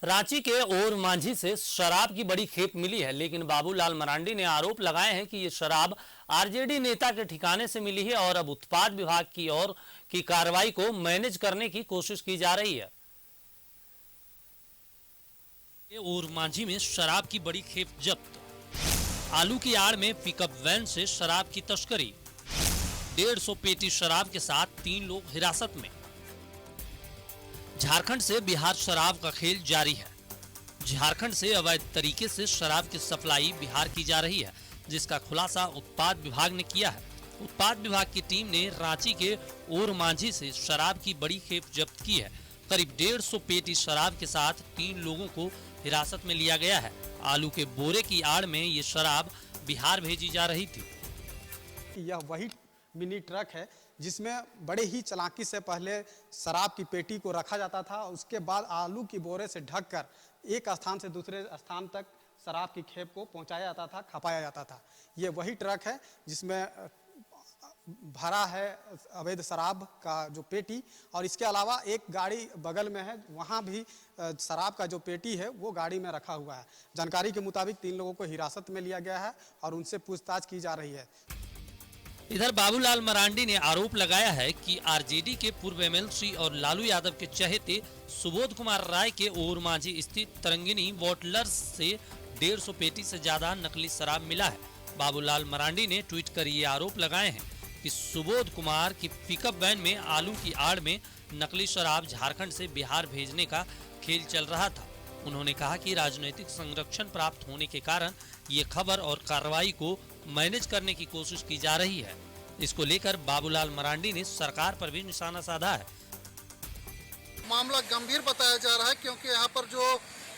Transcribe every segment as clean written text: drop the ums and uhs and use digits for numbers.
रांची के और मांझी से शराब की बड़ी खेप मिली है, लेकिन बाबूलाल मरांडी ने आरोप लगाए हैं कि ये शराब आरजेडी नेता के ठिकाने से मिली है और अब उत्पाद विभाग की ओर की कार्रवाई को मैनेज करने की कोशिश की जा रही है। और मांझी में शराब की बड़ी खेप जब्त, आलू की आड़ में पिकअप वैन से शराब की तस्करी, 150 पेटी शराब के साथ 3 लोग हिरासत में। झारखंड से बिहार शराब का खेल जारी है। झारखंड से अवैध तरीके से शराब की सप्लाई बिहार की जा रही है, जिसका खुलासा उत्पाद विभाग ने किया है। उत्पाद विभाग की टीम ने रांची के और मांझी से शराब की बड़ी खेप जब्त की है। करीब 150 पेटी शराब के साथ 3 लोगों को हिरासत में लिया गया है। आलू के बोरे की आड़ में ये शराब बिहार भेजी जा रही थी। यह वही मिनी ट्रक है जिसमें बड़े ही चालाकी से पहले शराब की पेटी को रखा जाता था, उसके बाद आलू की बोरे से ढककर एक स्थान से दूसरे स्थान तक शराब की खेप को पहुंचाया जाता था, खपाया जाता था। ये वही ट्रक है जिसमें भरा है अवैध शराब का जो पेटी, और इसके अलावा एक गाड़ी बगल में है, वहाँ भी शराब का जो पेटी है वो गाड़ी में रखा हुआ है। जानकारी के मुताबिक 3 लोगों को हिरासत में लिया गया है और उनसे पूछताछ की जा रही है। इधर बाबूलाल मरांडी ने आरोप लगाया है कि आरजेडी के पूर्व एमएलसी और लालू यादव के चहेते सुबोध कुमार राय के और मांझी स्थित तरंगिनी बॉटलर्स से 150 पेटी से ज्यादा नकली शराब मिला है। बाबूलाल मरांडी ने ट्वीट कर ये आरोप लगाए हैं कि सुबोध कुमार की पिकअप वैन में आलू की आड़ में नकली शराब झारखंड से बिहार भेजने का खेल चल रहा था। उन्होंने कहा कि राजनीतिक संरक्षण प्राप्त होने के कारण ये खबर और कार्रवाई को मैनेज करने की कोशिश की जा रही है। इसको लेकर बाबूलाल मरांडी ने सरकार पर भी निशाना साधा है। मामला गंभीर बताया जा रहा है क्योंकि यहाँ पर जो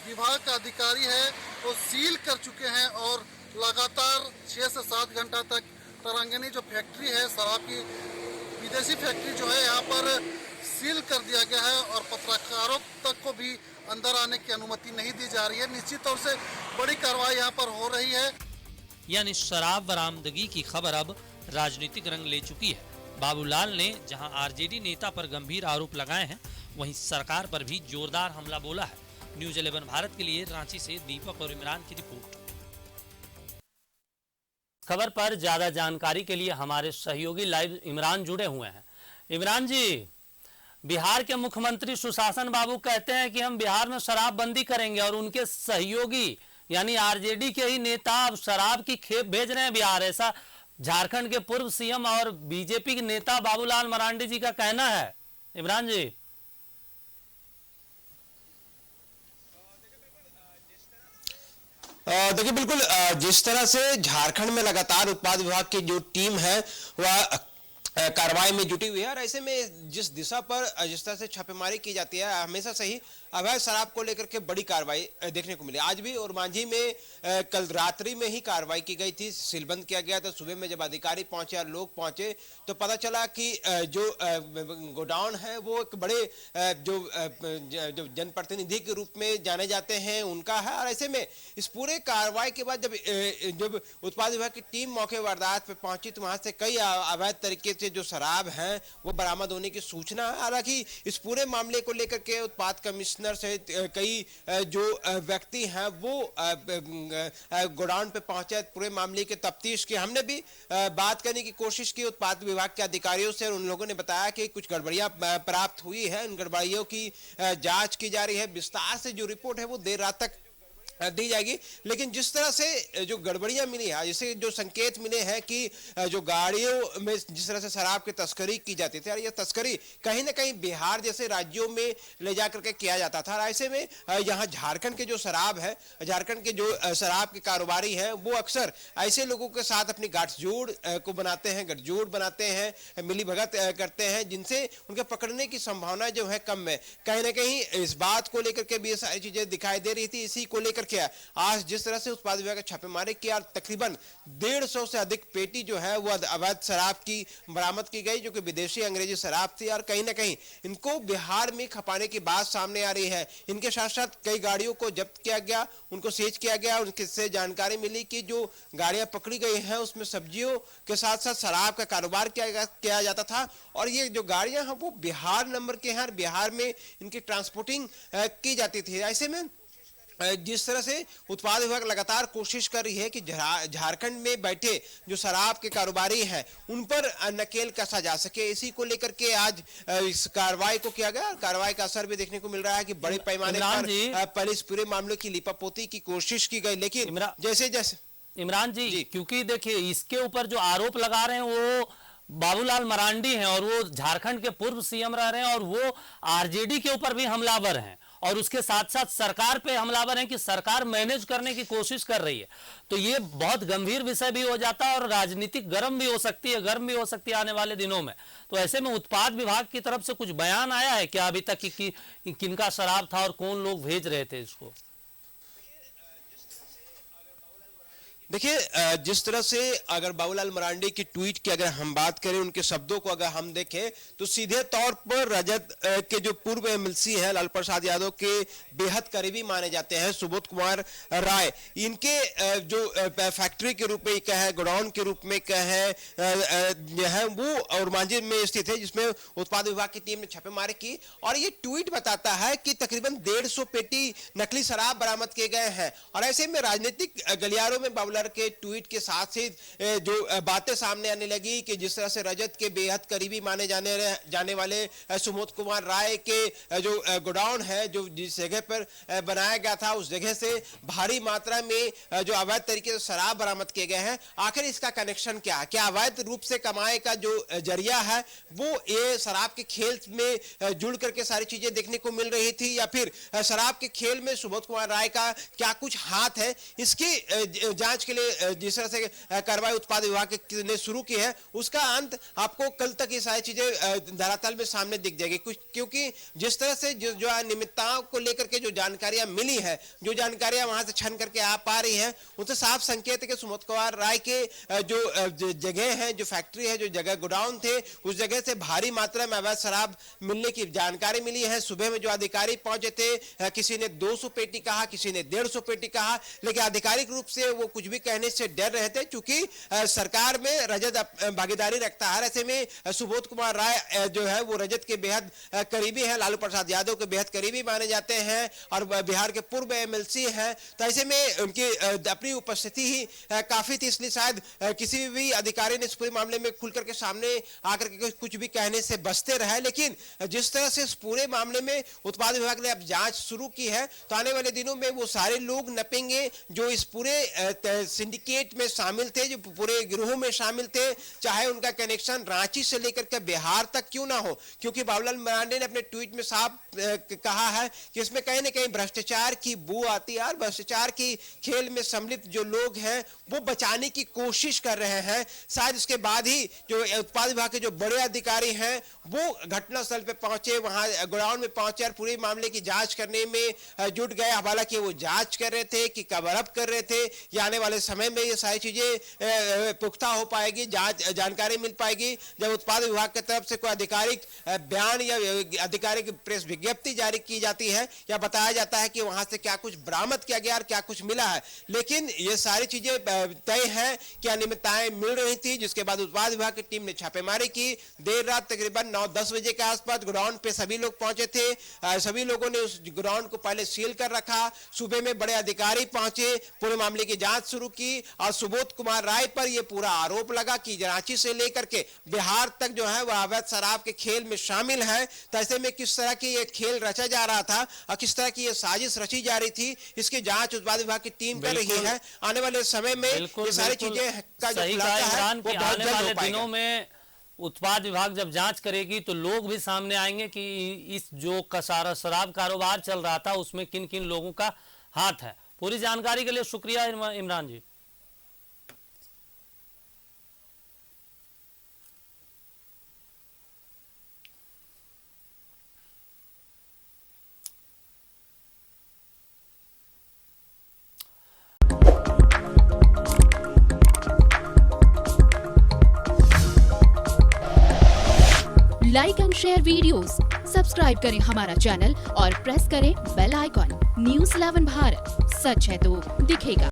विभाग का अधिकारी है वो सील कर चुके हैं और लगातार 6 से 7 घंटा तक तरंगिनी जो फैक्ट्री है, शराब की विदेशी फैक्ट्री जो है, यहाँ पर सील कर दिया गया है और पत्रकारों तक को भी अंदर आने की अनुमति नहीं दी जा रही है। निश्चित तौर से बड़ी कार्रवाई यहाँ पर हो रही है। यानी शराब बरामदगी की खबर अब राजनीतिक रंग ले चुकी है। बाबूलाल ने जहां आरजेडी नेता पर गंभीर आरोप लगाए हैं, वहीं सरकार पर भी जोरदार हमला बोला है। न्यूज़ 11 भारत के लिए रांची से दीपक और इमरान की रिपोर्ट। खबर पर ज्यादा जानकारी के लिए हमारे सहयोगी लाइव इमरान जुड़े हुए हैं। इमरान जी, बिहार के मुख्यमंत्री सुशासन बाबू कहते हैं कि हम बिहार में शराबबंदी करेंगे और उनके सहयोगी यानी आरजेडी के ही नेता अब शराब की खेप भेज रहे हैं बिहार, ऐसा झारखंड के पूर्व सीएम और बीजेपी के नेता बाबूलाल मरांडी जी का कहना है। इमरान जी, देखिए बिल्कुल जिस तरह से झारखंड में लगातार उत्पाद विभाग की जो टीम है वह कार्रवाई में जुटी हुई है, और ऐसे में जिस दिशा पर जिस तरह से छापेमारी की जाती है, हमेशा से ही अवैध शराब को लेकर के बड़ी कार्रवाई देखने को मिली। आज भी और मांझी में कल रात्रि में ही कार्रवाई की गई थी, सीलबंद किया गया था। सुबह में जब अधिकारी पहुंचे और लोग पहुंचे तो पता चला कि जो गोडाउन है वो एक बड़े जो जनप्रतिनिधि के रूप में जाने जाते हैं उनका है। और ऐसे में इस पूरे कार्रवाई के बाद जब उत्पाद विभाग की टीम मौके वारदात पे पहुंची तो वहां से कई अवैध तरीके से जो शराब है वो बरामद होने की सूचना है। हालांकि इस पूरे मामले को लेकर के उत्पाद कमिश्नर सहित कई जो व्यक्ति हैं वो गोडाउन पे पहुंचे पूरे मामले के तफ्तीश की। हमने भी बात करने की कोशिश की उत्पाद विभाग के अधिकारियों से, और उन लोगों ने बताया कि कुछ गड़बड़ियां प्राप्त हुई है, उन गड़बड़ियों की जांच की जा रही है। विस्तार से जो रिपोर्ट है वो देर रात तक दी जाएगी। लेकिन जिस तरह से जो गड़बड़ियां मिली है, जैसे जो संकेत मिले हैं कि जो गाड़ियों में जिस तरह से शराब की तस्करी की जाती थी, और ये तस्करी कहीं ना कहीं बिहार जैसे राज्यों में ले जाकर के किया जाता था। ऐसे में यहाँ झारखंड के जो शराब है, झारखंड के जो शराब के कारोबारी हैं वो अक्सर ऐसे लोगों के साथ अपनी गाठजोड़ को बनाते हैं, गठजोड़ बनाते हैं, मिलीभगत करते हैं, जिनसे उनके पकड़ने की संभावना जो है कम है। कहीं ना कहीं इस बात को लेकर के भी ये सारी चीजें दिखाई दे रही थी। इसी को लेकर किया। आज जिस तरह से उत्पाद विभाग का छापेमारी किया, तकरीबन 150 से अधिक पेटी जो है वो अवैध शराब की बरामद की गई, जो कि विदेशी अंग्रेजी शराब थी, और कहीं ना कहीं इनको बिहार में खपाने की बात सामने आ रही है। इनके साथ साथ कई गाड़ियों को जब्त किया गया, उनको सीज किया गया। उनसे जानकारी मिली कि जो गाड़ियां पकड़ी गई हैं उसमें सब्जियों के साथ साथ शराब का कारोबार किया जाता था, और ये जो गाड़ियां हैं वो बिहार नंबर के हैं, बिहार में इनकी ट्रांसपोर्टिंग की जाती थी। ऐसे में जिस तरह से उत्पाद विभाग लगातार कोशिश कर रही है कि झारखंड में बैठे जो शराब के कारोबारी हैं उन पर नकेल कसा जा सके, इसी को लेकर के आज इस कार्रवाई को किया गया। कार्रवाई का असर भी देखने को मिल रहा है कि बड़े पैमाने पर पहले इस पूरे मामले की लिपापोती की कोशिश की गई, लेकिन जैसे जैसे इमरान जी, क्योंकि देखिए इसके ऊपर जो आरोप लगा रहे हैं वो बाबूलाल मरांडी हैं, और वो झारखंड के पूर्व सीएम रह रहे हैं, और वो आरजेडी के ऊपर भी हमलावर हैं, और उसके साथ साथ सरकार पे हमलावर हैं कि सरकार मैनेज करने की कोशिश कर रही है। तो ये बहुत गंभीर विषय भी हो जाता है, और राजनीतिक गर्म भी हो सकती है, गर्म भी हो सकती है आने वाले दिनों में। तो ऐसे में उत्पाद विभाग की तरफ से कुछ बयान आया है क्या अभी तक कि किनका शराब था और कौन लोग भेज रहे थे इसको? देखिए, जिस तरह से अगर बाबूलाल मरांडी की ट्वीट की अगर हम बात करें, उनके शब्दों को अगर हम देखें, तो सीधे तौर पर रजत के जो पूर्व एमएलसी हैं लालू प्रसाद यादव के बेहद करीबी माने जाते हैं सुबोध कुमार राय, इनके जो फैक्ट्री के रूप में कहे, गोडाउन के रूप में कहे है, वो और मांझी में स्थित है, जिसमें उत्पाद विभाग की टीम ने छापेमारी की, और ये ट्वीट बताता है कि तकरीबन 150 पेटी नकली शराब बरामद किए गए हैं। और ऐसे में राजनीतिक गलियारों में बाबूलाल के ट्वीट के साथ ही जो बातें सामने आने लगी कि जिस तरह से रजत के बेहद करीबी माने जाने वाले सुबोध कुमार राय के जो गोडाउन है, जो जिस जगह पर बनाया गया था, उस जगह से भारी मात्रा में जो अवैध तरीके से शराब बरामद किए गए हैं। आखिर इसका कनेक्शन क्या है? क्या अवैध रूप से कमाए का जो जरिया है वो ये शराब के खेल में जुड़ करके सारी चीजें देखने को मिल रही थी, या फिर शराब के खेल में सुबोध कुमार राय का क्या कुछ हाथ है? इसकी जांच के लिए जिस तरह से कार्रवाई उत्पाद विभाग ने शुरू की है, उसका अंत आपको कल तक ये सारी चीजें धरातल में सामने दिख जाएगी। कुछ क्योंकि जिस तरह से जो अनियमितताओं को लेकर के जो जानकारियां मिली है, जो जानकारियां वहां से छन करके आ पा रही हैं, उनसे साफ संकेत है कि सुबोध कुमार राय के जो जगह है, जो फैक्ट्री है, जो जगह गोडाउन थे, उस जगह से भारी मात्रा में अवैध शराब मिलने की जानकारी मिली है। सुबह में जो अधिकारी पहुंचे थे, किसी ने 200 पेटी कहा, किसी ने 150 पेटी कहा, लेकिन आधिकारिक रूप से वो कुछ भी कहने से डर रहे थे, क्योंकि सरकार में रजत भागीदारी रखता है। ऐसे में सुबोध कुमार राय जो है वो रजत के बेहद करीबी है, लालू प्रसाद यादव के बेहद करीबी माने जाते हैं, और बिहार के पूर्व एमएलसी हैं। तो ऐसे में उनकी अपनी उपस्थिति ही काफी थी, इसलिए शायद किसी भी अधिकारी ने इस पूरे मामले में खुल करके सामने आकर के कुछ भी कहने से बचते रहे। लेकिन जिस तरह से इस पूरे मामले में उत्पाद विभाग ने अब जांच शुरू की है, तो आने वाले दिनों में वो सारे लोग नपेंगे जो इस पूरे सिंडिकेट में शामिल थे, जो पूरे गिरोह में शामिल थे, चाहे उनका कनेक्शन रांची से लेकर के बिहार तक क्यों ना हो। क्योंकि बाबूलाल मरांडी ने अपने ट्वीट में साफ कहा है कि इसमें कहीं ना कहीं भ्रष्टाचार की बू आती है, और भ्रष्टाचार की खेल में सम्मिलित जो लोग हैं वो बचाने की कोशिश कर रहे हैं। शायद उसके बाद ही जो उत्पाद विभाग के जो बड़े अधिकारी हैं वो घटनास्थल पे पहुंचे, वहां गोडाउन में पहुंचे और पूरे मामले की जांच करने में जुट गए। हालांकि वो जांच कर रहे थे कि कवर अप कर रहे थे, या आने वाले समय में ये सारी चीजें पुख्ता हो पाएगी, जानकारी मिल पाएगी जब उत्पाद विभाग की तरफ से कोई आधिकारिक बयान या आधिकारिक प्रेस विज्ञप्ति जारी की जाती है, या बताया जाता है कि वहां से क्या कुछ बरामद किया गया और क्या कुछ मिला है। लेकिन ये सारी चीजें तय है कि अनियमितताएं मिल रही थी, जिसके बाद उत्पाद विभाग की टीम ने छापेमारी की। देर रात तकरीबन 9-10 बजे के आसपास ग्राउंड पे सभी लोग पहुंचे थे। सभी लोगों ने उस ग्राउंड को पहले सील कर रखा। सुबह में बड़े अधिकारी पहुंचे, पूरे मामले की जांच शुरू की, और सुबोध कुमार राय पर यह पूरा आरोप लगा कि रांची से लेकर के बिहार तक जो है वह अवैध शराब के खेल में शामिल है। तो ऐसे में किस तरह की ये खेल रचा जा रहा था और किस तरह की ये साजिश रची जा रही थी, इसकी जांच उत्पाद विभाग की टीम कर रही है। आने वाले समय में ये सारी चीजें का जो खुलासा है वो बहुत जल्द हो पाएगा। में उत्पाद विभाग जब जांच करेगी तो लोग भी सामने आएंगे कि इस जो शराब कारोबार चल रहा था उसमें किन किन लोगों का हाथ है। पूरी जानकारी के लिए शुक्रिया Imran ji. Like and share videos, subscribe करें हमारा चैनल और प्रेस करें बेल आइकॉन। News 11 भारत, सच है तो दिखेगा।